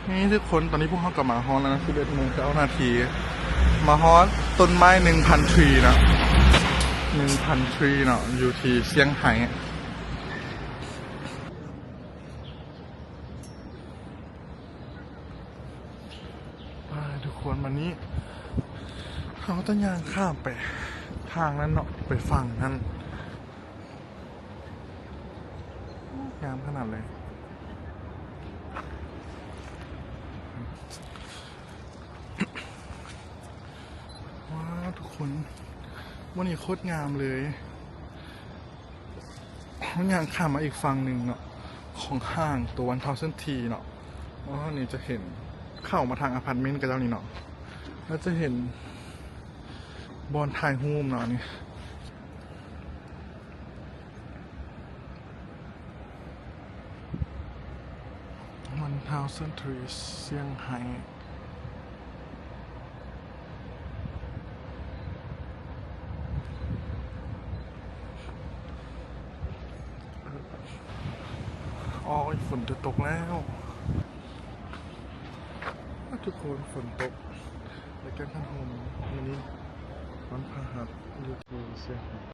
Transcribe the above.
นี่ทุกคนตอนนี้พวกเขากลับมาฮอนแล้วนะ11:09มาฮอนต้นไม้1,000 ทรีนะ1,000 ทรีเนาะอยู่ที่เซี่ยงไฮ้ทุกคนวันนี้เขาต้องย่างข้ามไปทางนั้นเนาะไปฝั่งนั้นงามขนาดเลยว้าวทุกคนวันนี้โคตรงามเลยย่างข้ามมาอีกฝั่งหนึ่งเนาะของห้างตัว1000 ทีเนาะว่านี่จะเห็นเข้ามาทางอพาร์ตเมนต์กันแล้วนี่เนาะแล้วจะเห็นบอลถ่ายรูปเนาะนี่1000 ทีเซี่ยงไฮ้อ๋อฝนจะตกแล้วทุกคนฝนตกในแก้มพันโฮมวันนี้วันพฤหัสอยู่ที่เซี่ยงไฮ้